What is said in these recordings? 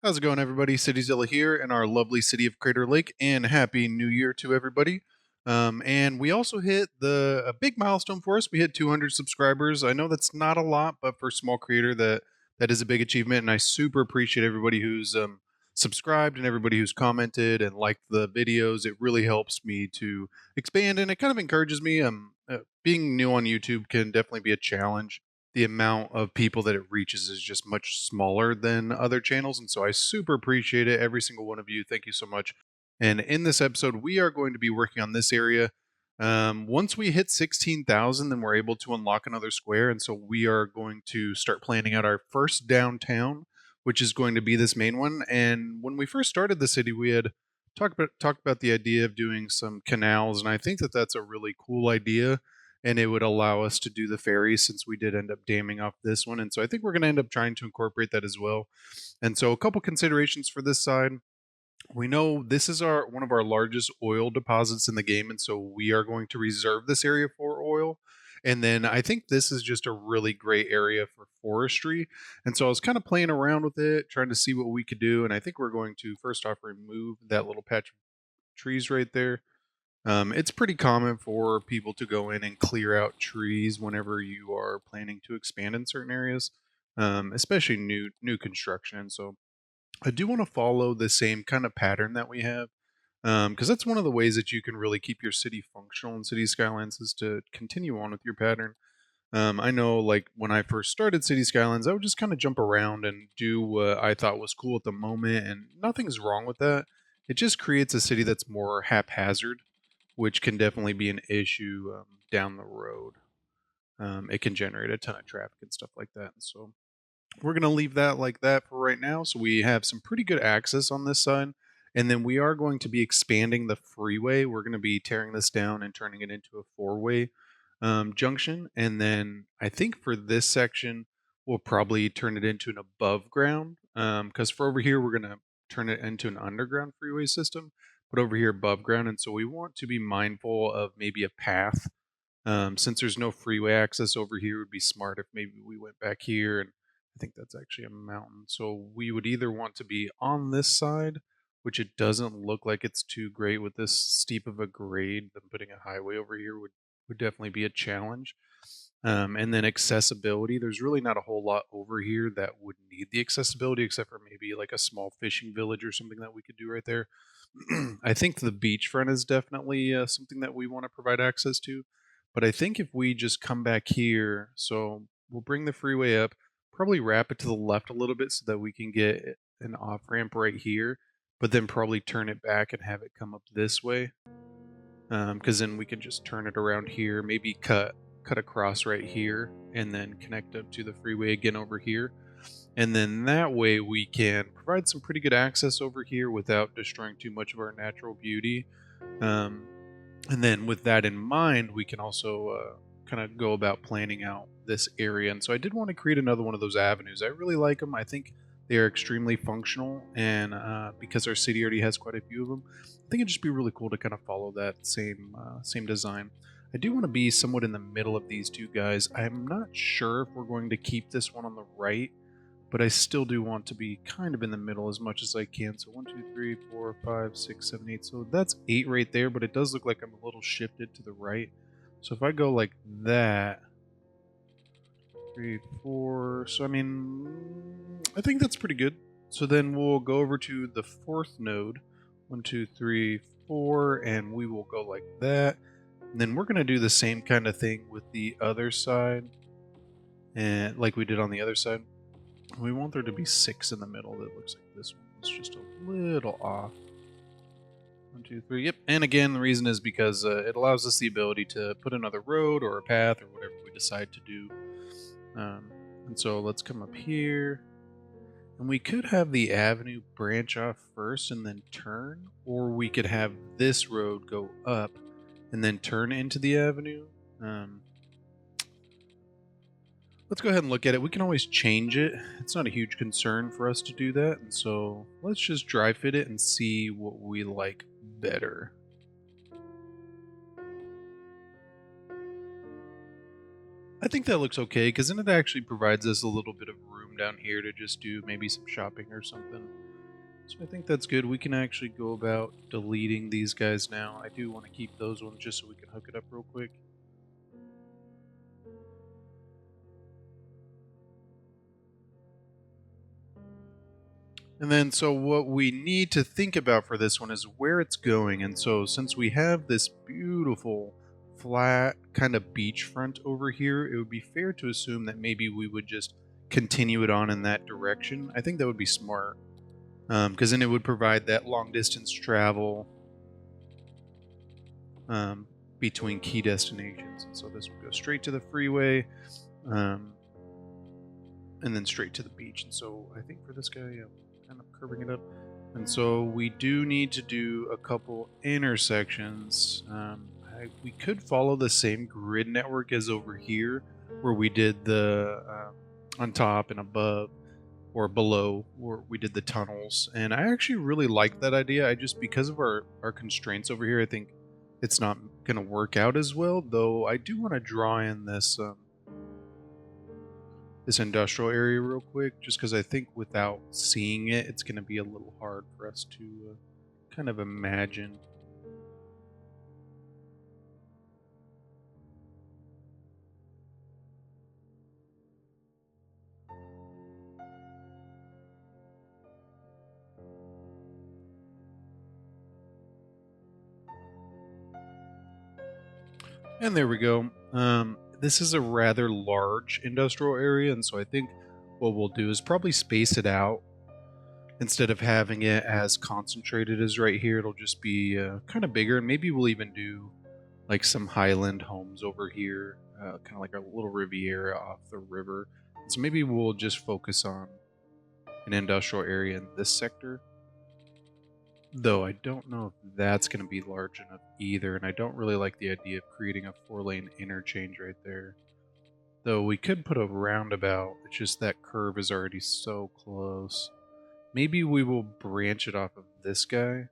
How's it going, everybody? CityZilla here in our lovely city of Crater Lake, and happy New Year to everybody. And we also hit a big milestone for us. We hit 200 subscribers. I know that's not a lot, but for a small creator, that is a big achievement. And I super appreciate everybody who's subscribed and everybody who's commented and liked the videos. It really helps me to expand, and it kind of encourages me. Being new on YouTube can definitely be a challenge. The amount of people that it reaches is just much smaller than other channels. And so I super appreciate it. Every single one of you. Thank you so much. And in this episode, we are going to be working on this area. Once we hit 16,000, then we're able to unlock another square. And so we are going to start planning out our first downtown, which is going to be this main one. And when we first started the city, we had talked about the idea of doing some canals. And I think that that's a really cool idea, and it would allow us to do the ferry since we did end up damming off this one. And so I think we're going to end up trying to incorporate that as well. And so a couple considerations for this side. We know this is our one of our largest oil deposits in the game, and so we are going to reserve this area for oil. And then I think this is just a really great area for forestry. And so I was kind of playing around with it, trying to see what we could do. And I think we're going to first off remove that little patch of trees right there. It's pretty common for people to go in and clear out trees whenever you are planning to expand in certain areas, especially new construction. So I do want to follow the same kind of pattern that we have, because that's one of the ways that you can really keep your city functional in City Skylines is to continue on with your pattern. I know, like when I first started City Skylines, I would just kind of jump around and do what I thought was cool at the moment, and nothing's wrong with that. It just creates a city that's more haphazard, which can definitely be an issue down the road. It can generate a ton of traffic and stuff like that. And so we're going to leave that like that for right now. So we have some pretty good access on this side. And then we are going to be expanding the freeway. We're going to be tearing this down and turning it into a four-way junction. And then I think for this section, we'll probably turn it into an above ground. Because for over here, we're going to turn it into an underground freeway system, but over here above ground. And so we want to be mindful of maybe a path. Since there's no freeway access over here, it would be smart if maybe we went back here, and I think that's actually a mountain. So we would either want to be on this side, which it doesn't look like it's too great with this steep of a grade. Then putting a highway over here would definitely be a challenge. And then accessibility. There's really not a whole lot over here that would need the accessibility, except for maybe like a small fishing village or something that we could do right there. I think the beachfront is definitely something that we want to provide access to. But I think if we just come back here, so we'll bring the freeway up, probably wrap it to the left a little bit so that we can get an off ramp right here, but then probably turn it back and have it come up this way. Because then we can just turn it around here, maybe cut across right here, and then connect up to the freeway again over here. And then that way we can provide some pretty good access over here without destroying too much of our natural beauty. And then with that in mind, we can also kind of go about planning out this area. And so I did want to create another one of those avenues. I really like them. I think they are extremely functional, and because our city already has quite a few of them, I think it'd just be really cool to kind of follow that same design. I do want to be somewhat in the middle of these two guys. I'm not sure if we're going to keep this one on the right, but I still do want to be kind of in the middle as much as I can. So 1, 2, 3, 4, 5, 6, 7, 8. So that's 8 right there, but it does look like I'm a little shifted to the right. So if I go like that, 3, 4. So I mean, I think that's pretty good. So then we'll go over to the fourth node. 1, 2, 3, 4, and we will go like that. And then we're going to do the same kind of thing with the other side, and like we did on the other side. We want there to be 6 in the middle. That looks like this one was just a little off. 1, 2, 3. Yep. And again, the reason is because it allows us the ability to put another road or a path or whatever we decide to do. And so let's come up here. And we could have the avenue branch off first and then turn, or we could have this road go up and then turn into the avenue. Let's go ahead and look at it. We can always change it. It's not a huge concern for us to do that. And so let's just dry fit it and see what we like better. I think that looks okay, because then it actually provides us a little bit of room down here to just do maybe some shopping or something. So I think that's good. We can actually go about deleting these guys now. I do want to keep those ones just so we can hook it up real quick. And then, so what we need to think about for this one is where it's going. And so, since we have this beautiful, flat kind of beachfront over here, it would be fair to assume that maybe we would just continue it on in that direction. I think that would be smart, because then it would provide that long distance travel between key destinations. And so, this would go straight to the freeway. And then straight to the beach. And so I think for this guy, I'm kind of curving it up. And so we do need to do a couple intersections. We could follow the same grid network as over here, where we did the on top and above or below, where we did the tunnels. And I actually really like that idea. I just, because of our constraints over here, I think it's not going to work out as well. Though I do want to draw in this this industrial area real quick, just because I think without seeing it, it's going to be a little hard for us to kind of imagine. And there we go. This is a rather large industrial area, and so I think what we'll do is probably space it out. Instead of having it as concentrated as right here, it'll just be kind of bigger, and maybe we'll even do like some highland homes over here, kind of like a little Riviera off the river. So maybe we'll just focus on an industrial area in this sector. Though I don't know if that's going to be large enough either, and I don't really like the idea of creating a 4-lane interchange right there. Though we could put a roundabout, it's just that curve is already so close. Maybe we will branch it off of this guy.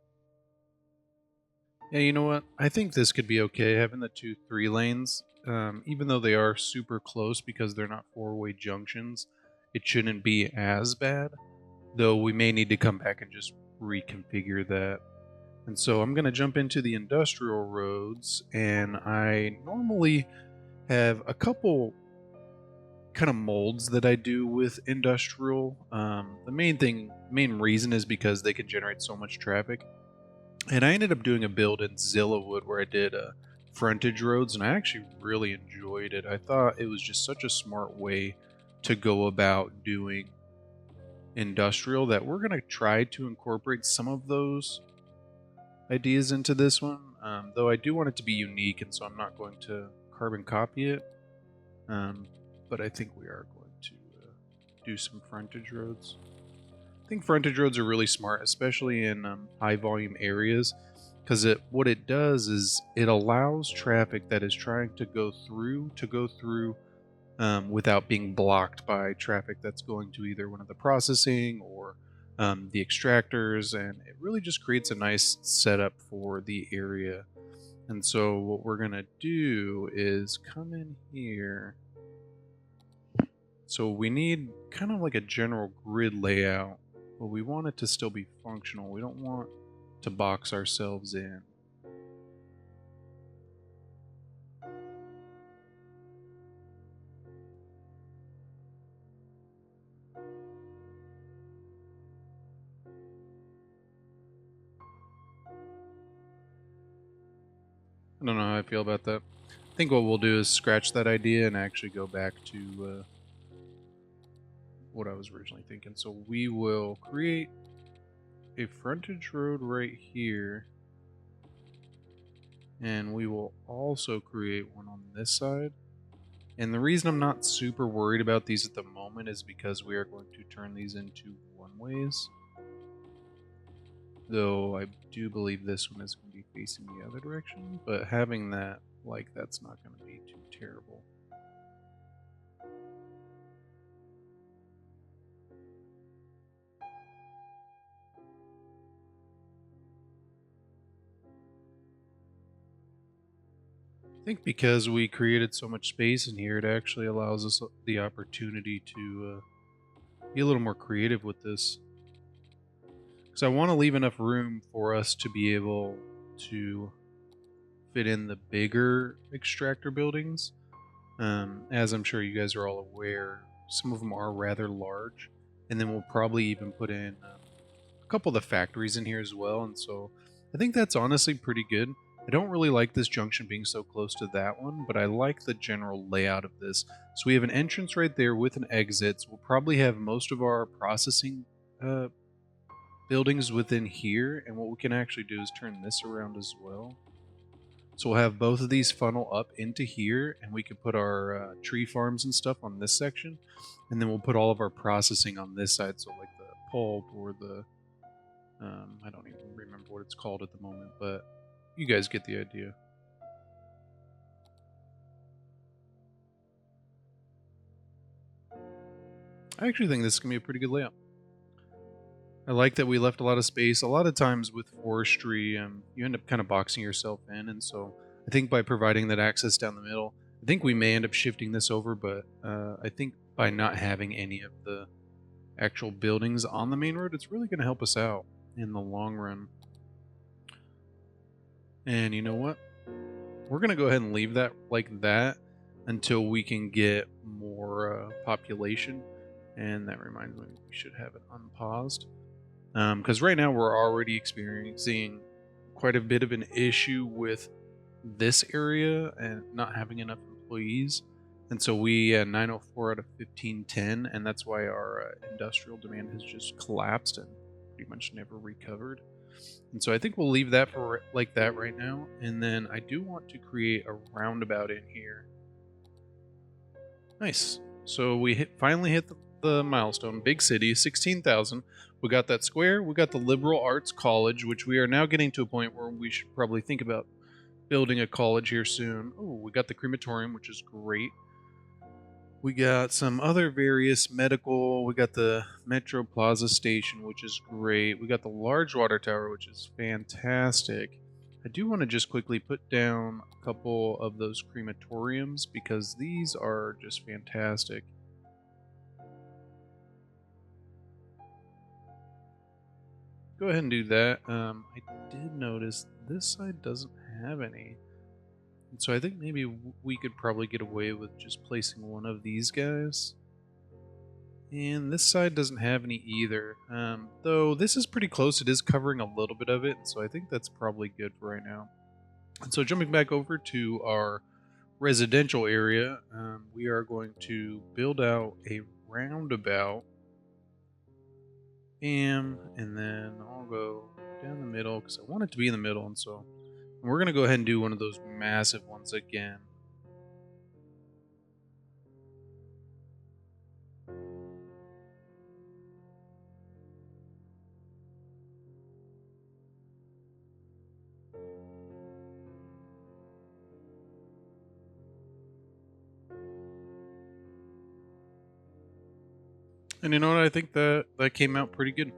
Yeah, you know what? I think this could be okay, having the 2 3-lanes. Even though they are super close because they're not 4-way junctions, it shouldn't be as bad. Though we may need to come back and just reconfigure that. And so I'm going to jump into the industrial roads, and I normally have a couple kind of molds that I do with industrial. The main reason is because they can generate so much traffic. And I ended up doing a build in Zilla Wood where I did frontage roads, and I actually really enjoyed it. I thought it was just such a smart way to go about doing industrial that we're going to try to incorporate some of those ideas into this one. Though I do want it to be unique, and so I'm not going to carbon copy it. But I think we are going to do some frontage roads. I think frontage roads are really smart, especially in high volume areas, because what it does is it allows traffic that is trying to go through without being blocked by traffic that's going to either one of the processing or the extractors, and it really just creates a nice setup for the area. And so what we're gonna do is come in here. So we need kind of like a general grid layout, but we want it to still be functional. We don't want to box ourselves in. I don't know how I feel about that. I think what we'll do is scratch that idea and actually go back to what I was originally thinking. So we will create a frontage road right here, and we will also create one on this side. And the reason I'm not super worried about these at the moment is because we are going to turn these into one-ways. Though I do believe this one is going to be facing the other direction, but having that, like, that's not going to be too terrible. I think because we created so much space in here, it actually allows us the opportunity to be a little more creative with this. So I want to leave enough room for us to be able to fit in the bigger extractor buildings. As I'm sure you guys are all aware, some of them are rather large, and then we'll probably even put in a couple of the factories in here as well, and so I think that's honestly pretty good. I don't really like this junction being so close to that one, but I like the general layout of this. So we have an entrance right there with an exit, so we'll probably have most of our processing buildings within here, and what we can actually do is turn this around as well. So we'll have both of these funnel up into here, and we can put our tree farms and stuff on this section, and then we'll put all of our processing on this side, so like the pulp or the I don't even remember what it's called at the moment, but you guys get the idea. I actually think this is going to be a pretty good layout. I like that we left a lot of space. A lot of times with forestry, you end up kind of boxing yourself in, and so I think by providing that access down the middle, I think we may end up shifting this over, but I think by not having any of the actual buildings on the main road, it's really going to help us out in the long run. And you know what? We're going to go ahead and leave that like that until we can get more population. And that reminds me, we should have it unpaused. Because right now we're already experiencing quite a bit of an issue with this area and not having enough employees. And so we 904 out of 1510, and that's why our industrial demand has just collapsed and pretty much never recovered. And so I think we'll leave that for like that right now. And then I do want to create a roundabout in here. Nice. So we finally hit the milestone. Big city, 16,000. We got that square. We got the liberal arts college, which we are now getting to a point where we should probably think about building a college here soon. Oh, we got the crematorium, which is great. We got some other various medical. We got the Metro Plaza station, which is great. We got the large water tower, which is fantastic. I do want to just quickly put down a couple of those crematoriums because these are just fantastic. Go ahead and do that. I did notice this side doesn't have any. And so I think maybe we could probably get away with just placing one of these guys. And this side doesn't have any either. Though this is pretty close. It is covering a little bit of it. So I think that's probably good for right now. And so jumping back over to our residential area, we are going to build out a roundabout. And then I'll go down the middle because I want it to be in the middle. And so we're going to go ahead and do one of those massive ones again. And you know what? I think that came out pretty good.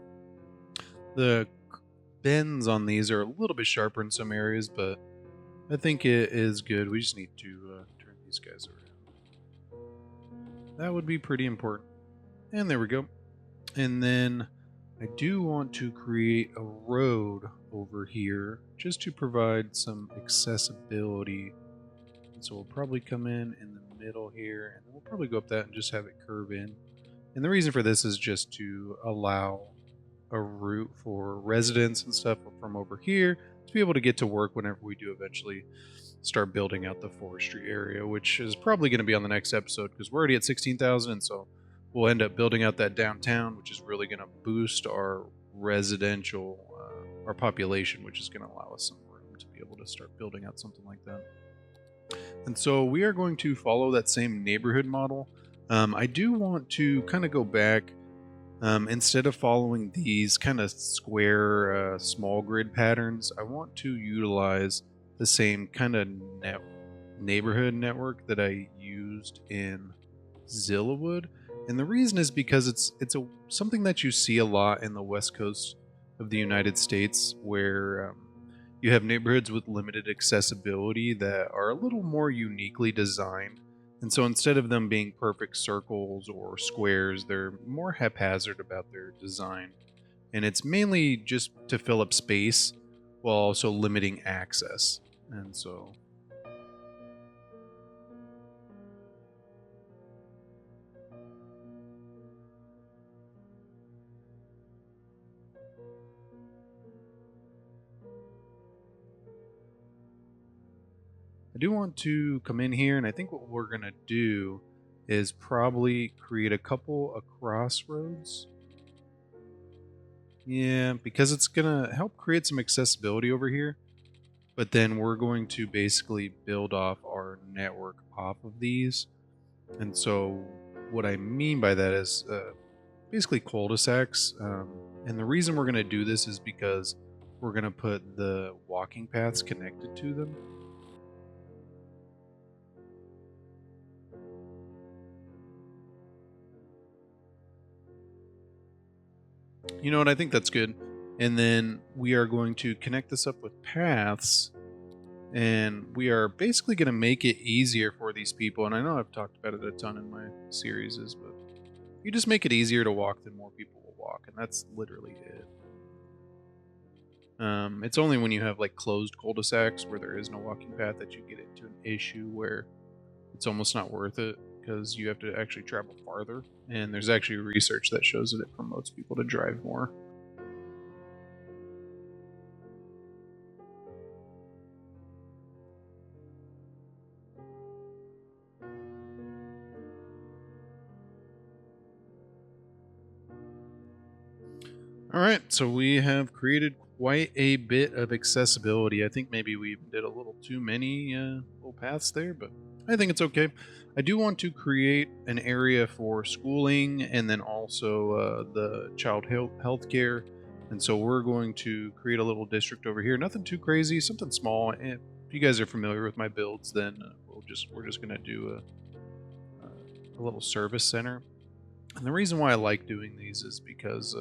The bends on these are a little bit sharper in some areas, but I think it is good. We just need to turn these guys around. That would be pretty important. And there we go. And then I do want to create a road over here just to provide some accessibility. And so we'll probably come in the middle here, and then we'll probably go up that and just have it curve in. And the reason for this is just to allow a route for residents and stuff from over here to be able to get to work whenever we do eventually start building out the forestry area, which is probably going to be on the next episode because we're already at 16,000, and so we'll end up building out that downtown, which is really going to boost our residential, our population, which is going to allow us some room to be able to start building out something like that. And so we are going to follow that same neighborhood model. I do want to kind of go back. Instead of following these kind of square small grid patterns, I want to utilize the same kind of neighborhood network that I used in Zillawood. And the reason is because it's something that you see a lot in the west coast of the United States, where you have neighborhoods with limited accessibility that are a little more uniquely designed. And so instead of them being perfect circles or squares, they're more haphazard about their design. and it's mainly just to fill up space while also limiting access. And so I do want to come in here, and I think what we're going to do is probably create a couple of crossroads. Yeah, because it's going to help create some accessibility over here. But then we're going to basically build off our network off of these. And so what I mean by that is basically cul-de-sacs. And the reason we're going to do this is because we're going to put the walking paths connected to them. You know what? I think that's good. And then we are going to connect this up with paths. And we are basically going to make it easier for these people. And I know I've talked about it a ton in my series, but you just make it easier to walk, then more people will walk. And that's literally it. It's only when you have like closed cul-de-sacs where there is no walking path that you get into an issue where it's almost not worth it because you have to actually travel farther. And there's actually research that shows that it promotes people to drive more. All right, so we have created quite a bit of accessibility. I think maybe we did a little too many little paths there, but I think it's okay. I do want to create an area for schooling and then also the child health care. And so we're going to create a little district over here. Nothing too crazy, something small. And if you guys are familiar with my builds, then we're just going to do a little service center. And the reason why I like doing these is because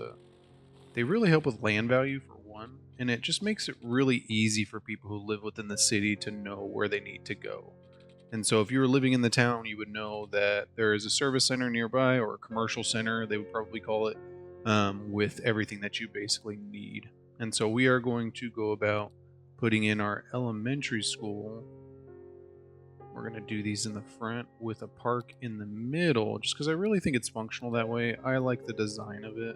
they really help with land value for one, and it just makes it really easy for people who live within the city to know where they need to go. And so if you were living in the town, you would know that there is a service center nearby or a commercial center, they would probably call it, with everything that you basically need. And so we are going to go about putting in our elementary school. We're going to do these in the front with a park in the middle, just because I really think it's functional that way. I like the design of it.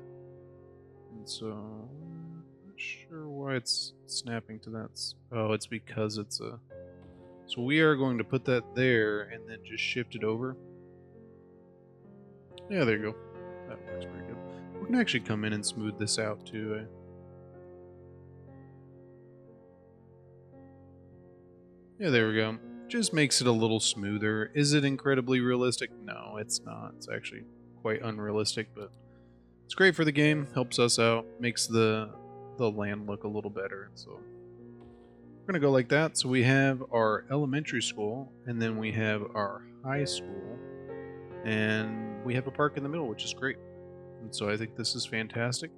And so, I'm not sure why it's snapping to that. Oh, it's because it's a... So we are going to put that there and then just shift it over. Yeah, there you go. That works pretty good. We can actually come in and smooth this out too. Yeah, there we go. Just makes it a little smoother. Is it incredibly realistic? No, it's not. It's actually quite unrealistic, but it's great for the game, helps us out, makes the land look a little better. So we're going to go like that. So we have our elementary school, and then we have our high school, and we have a park in the middle, which is great. And so I think this is fantastic.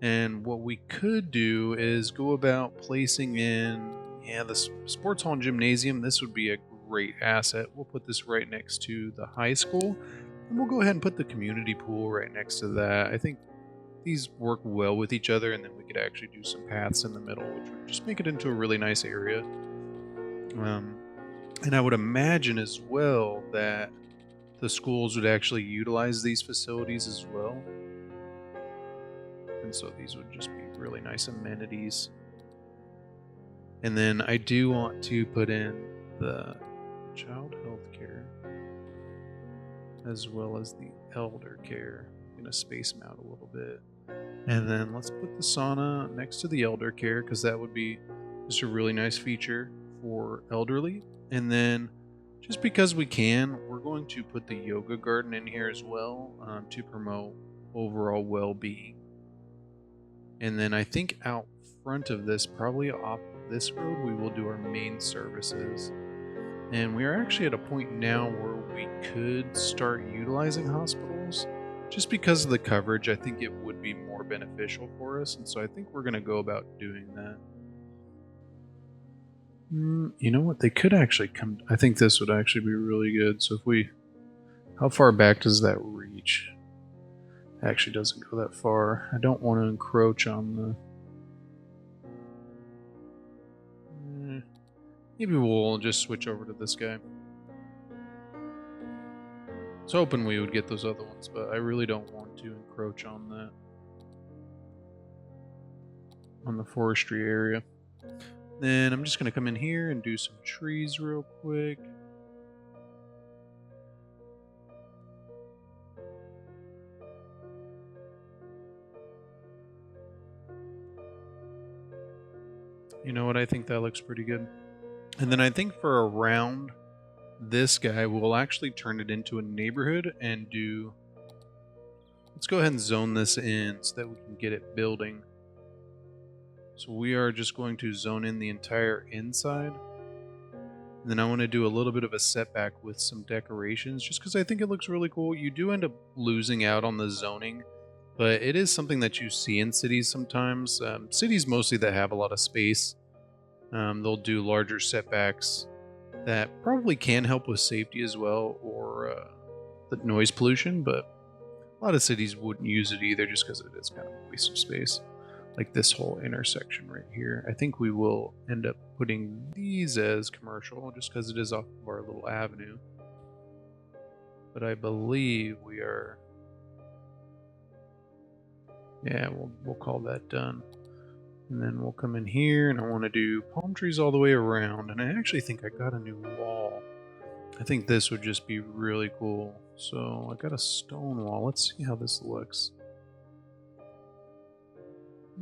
And what we could do is go about placing in, the sports hall and gymnasium. This would be a great asset. We'll put this right next to the high school. And we'll go ahead and put the community pool right next to that. I think these work well with each other, and then we could actually do some paths in the middle, which would just make it into a really nice area. And I would imagine as well that the schools would actually utilize these facilities as well. And so these would just be really nice amenities. And then I do want to put in the child health care as well as the elder care. I'm going to space them out a little bit. And then let's put the sauna next to the elder care because that would be just a really nice feature for elderly. And then just because we can, we're going to put the yoga garden in here as well to promote overall well-being. And then I think out front of this, probably off this road, we will do our main services. And we are actually at a point now where we could start utilizing hospitals. Just because of the coverage, I think it would be more beneficial for us. And so I think we're going to go about doing that. You know what? They could actually come... I think this would actually be really good. So if we... How far back does that reach? Actually doesn't go that far. I don't want to encroach on the... Maybe we'll just switch over to this guy. I was hoping we would get those other ones, but I really don't want to encroach on that. On the forestry area. Then I'm just going to come in here and do some trees real quick. You know what? I think that looks pretty good. And then I think for around this guy, we'll actually turn it into a neighborhood and do... Let's go ahead and zone this in so that we can get it building. So we are just going to zone in the entire inside. And then I want to do a little bit of a setback with some decorations just because I think it looks really cool. You do end up losing out on the zoning, but it is something that you see in cities sometimes. Cities mostly that have a lot of space, they'll do larger setbacks that probably can help with safety as well, or the noise pollution, but a lot of cities wouldn't use it either just because it is kind of a waste of space. Like this whole intersection right here. I think we will end up putting these as commercial just because it is off of our little avenue. But I believe we are... Yeah, we'll call that done. And then we'll come in here and I want to do palm trees all the way around. And I actually think I got a new wall. I think this would just be really cool. So I got a stone wall. Let's see how this looks.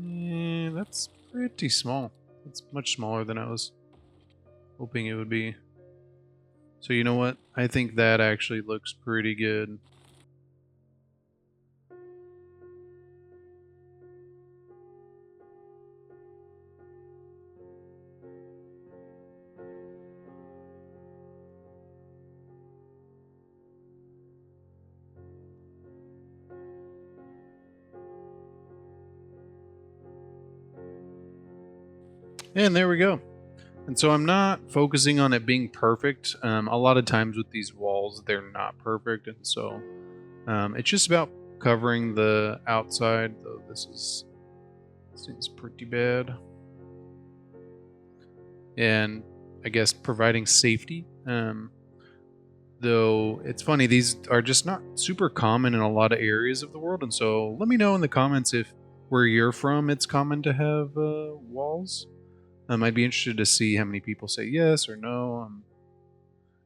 Yeah, that's pretty small. It's much smaller than I was hoping it would be. So you know what? I think that actually looks pretty good. And there we go. And so I'm not focusing on it being perfect. A lot of times with these walls, they're not perfect. And so it's just about covering the outside, though this seems pretty bad. And I guess providing safety. Though it's funny, these are just not super common in a lot of areas of the world. And so let me know in the comments if where you're from it's common to have walls. I'd be interested to see how many people say yes or no.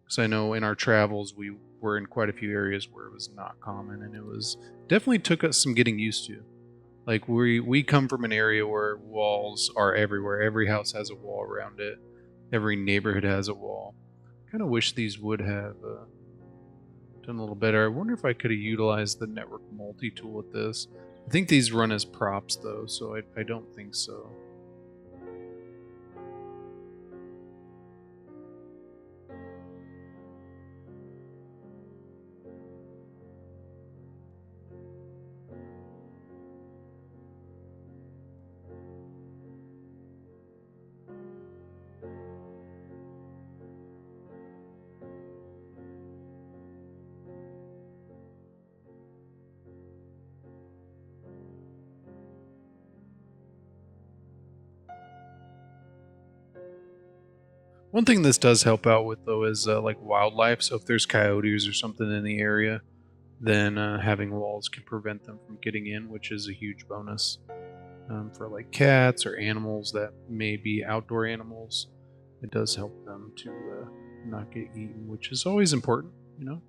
Because I know in our travels we were in quite a few areas where it was not common, and it was definitely took us some getting used to. Like we come from an area where walls are everywhere. Every house has a wall around it. Every neighborhood has a wall. Kind of wish these would have done a little better. I wonder if I could have utilized the network multi-tool with this. I think these run as props though, so I don't think so. One thing this does help out with though is like wildlife. So if there's coyotes or something in the area, then having walls can prevent them from getting in, which is a huge bonus for like cats or animals that may be outdoor animals. It does help them to not get eaten, which is always important, you know.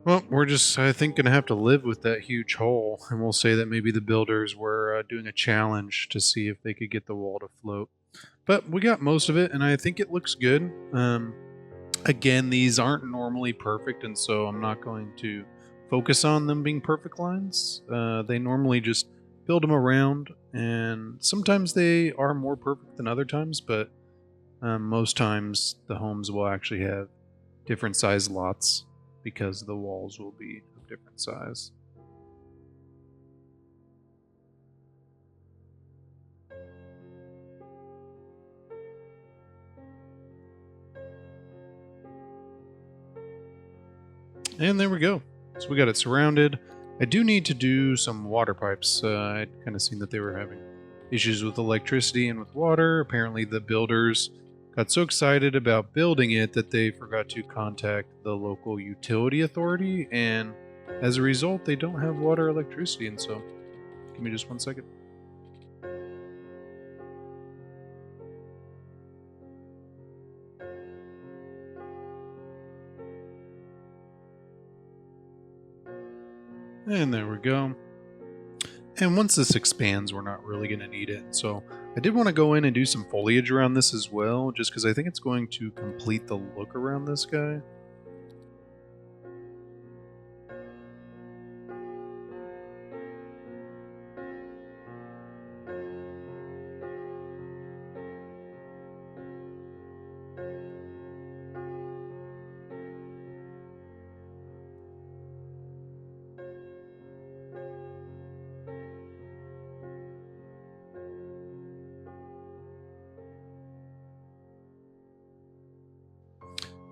Well, we're just, I think, going to have to live with that huge hole, and we'll say that maybe the builders were doing a challenge to see if they could get the wall to float. But we got most of it, and I think it looks good. Again, these aren't normally perfect, and so I'm not going to focus on them being perfect lines. They normally just build them around, and sometimes they are more perfect than other times, but most times the homes will actually have different size lots. because the walls will be of different size. And there we go. So we got it surrounded. I do need to do some water pipes. I'd kind of seen that they were having issues with electricity and with water. Apparently the builders got so excited about building it that they forgot to contact the local utility authority, and as a result they don't have water or electricity. And so give me just 1 second. And there we go. And once this expands, we're not really going to need it. So I did want to go in and do some foliage around this as well, just because I think it's going to complete the look around this guy.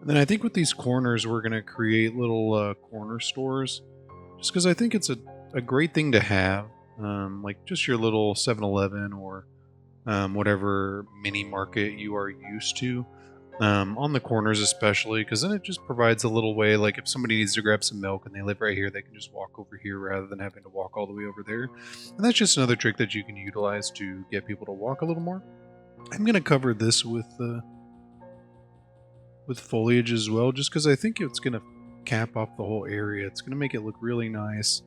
And then I think with these corners, we're going to create little corner stores, just because I think it's a great thing to have, like just your little 7-Eleven or whatever mini market you are used to, on the corners especially, because then it just provides a little way, like if somebody needs to grab some milk and they live right here, they can just walk over here rather than having to walk all the way over there. And that's just another trick that you can utilize to get people to walk a little more. I'm going to cover this with foliage as well, just because I think it's going to cap off the whole area. It's going to make it look really nice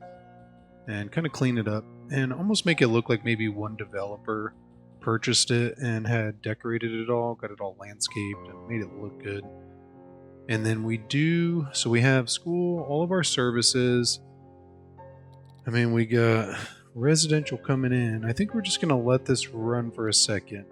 and kind of clean it up and almost make it look like maybe one developer purchased it and had decorated it all, got it all landscaped and made it look good. And then we have school, all of our services. I mean, we got residential coming in. I think we're just going to let this run for a second.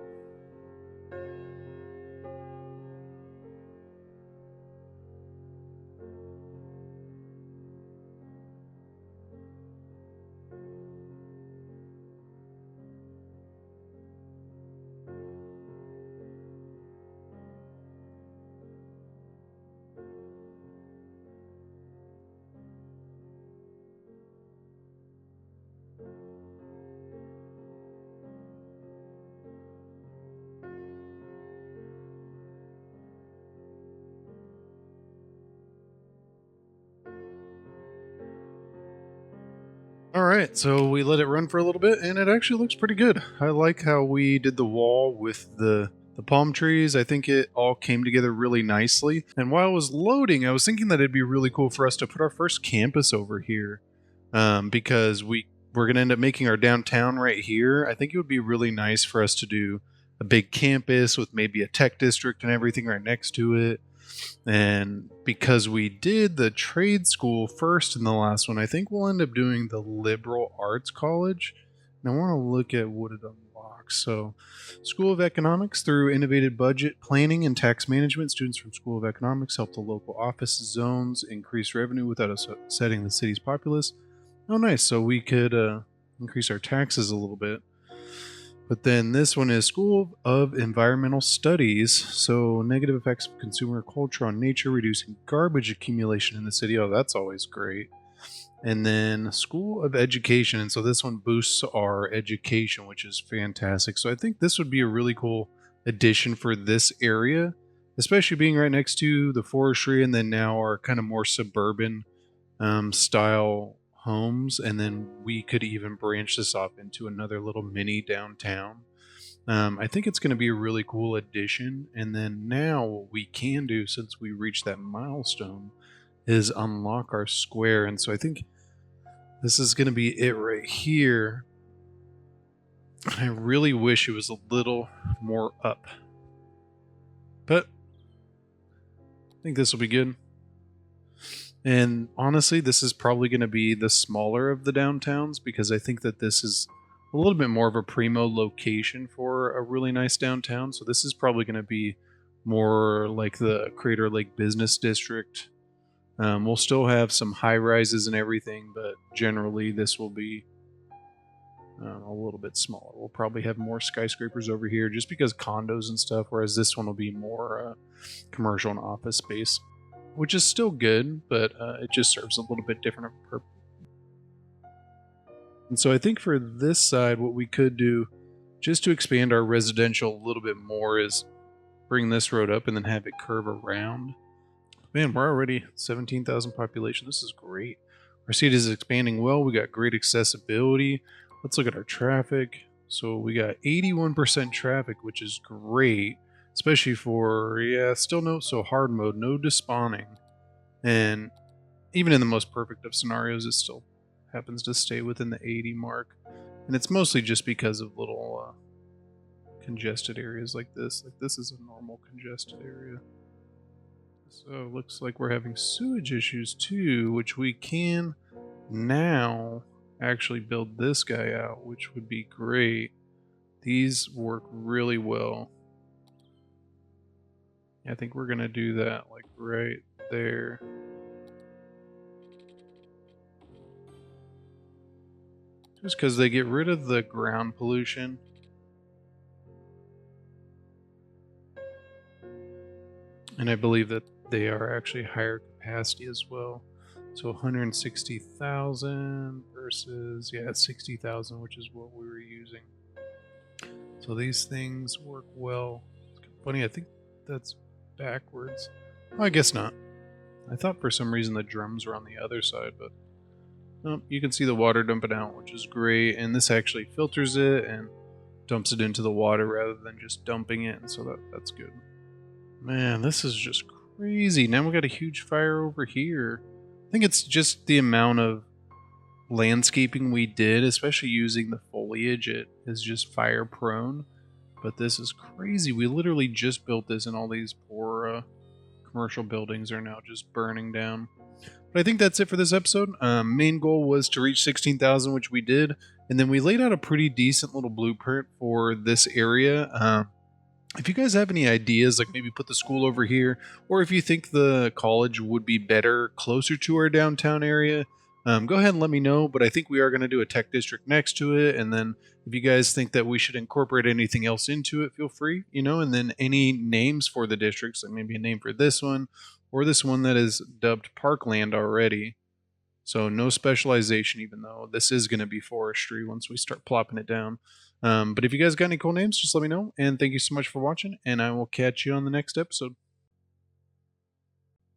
All right, so we let it run for a little bit, and it actually looks pretty good. I like how we did the wall with the palm trees. I think it all came together really nicely. And while I was loading, I was thinking that it'd be really cool for us to put our first campus over here, because we're going to end up making our downtown right here. I think it would be really nice for us to do a big campus with maybe a tech district and everything right next to it. And because we did the trade school first in the last one, I think we'll end up doing the liberal arts college. And I want to look at what it unlocks. So, School of Economics, through innovative budget planning and tax management, students from School of Economics help the local office zones increase revenue without upsetting the city's populace. Oh, nice. So we could increase our taxes a little bit. But then this one is School of Environmental Studies. So negative effects of consumer culture on nature, reducing garbage accumulation in the city. Oh, that's always great. And then School of Education. And so this one boosts our education, which is fantastic. So I think this would be a really cool addition for this area, especially being right next to the forestry and then now our kind of more suburban style homes. And then we could even branch this off into another little mini downtown. I think it's going to be a really cool addition. And then now what we can do, since we reached that milestone, is unlock our square. And so I think this is going to be it right here. I really wish it was a little more up, but I think this will be good. And honestly, this is probably going to be the smaller of the downtowns, because I think that this is a little bit more of a primo location for a really nice downtown. So this is probably going to be more like the Crater Lake Business District, We'll still have some high rises and everything, but generally this will be a little bit smaller. We'll probably have more skyscrapers over here just because condos and stuff, whereas this one will be more commercial and office space, which is still good, but it just serves a little bit different of a purpose. And so I think for this side, what we could do just to expand our residential a little bit more is bring this road up and then have it curve around. Man, we're already 17,000 population. This is great. Our city is expanding well. We got great accessibility. Let's look at our traffic. So we got 81% traffic, which is great, especially for, still no, so hard mode, no despawning. And even in the most perfect of scenarios, it still happens to stay within the 80 mark. And it's mostly just because of little congested areas like this. Like this is a normal congested area. So it looks like we're having sewage issues too, which we can now actually build this guy out, which would be great. These work really well. I think we're going to do that like right there. Just because they get rid of the ground pollution. And I believe that they are actually higher capacity as well. So 160,000 versus, 60,000, which is what we were using. So these things work well. It's kind of funny, I think that's backwards. Oh, I guess not. I thought for some reason the drums were on the other side, but no, you can see the water dumping out, which is great. And this actually filters it and dumps it into the water rather than just dumping it. And so that's good. Man, this is just crazy. Now we got a huge fire over here. I think it's just the amount of landscaping we did, especially using the foliage. It is just fire prone. But this is crazy. We literally just built this and all these poor commercial buildings are now just burning down. But I think that's it for this episode. Main goal was to reach 16,000, which we did. And then we laid out a pretty decent little blueprint for this area. If you guys have any ideas, like maybe put the school over here, or if you think the college would be better closer to our downtown area, go ahead and let me know. But I think we are going to do a tech district next to it. And then if you guys think that we should incorporate anything else into it, feel free, and then any names for the districts, like maybe a name for this one or this one that is dubbed Parkland already. So no specialization, even though this is going to be forestry once we start plopping it down. But if you guys got any cool names, just let me know. And thank you so much for watching, and I will catch you on the next episode.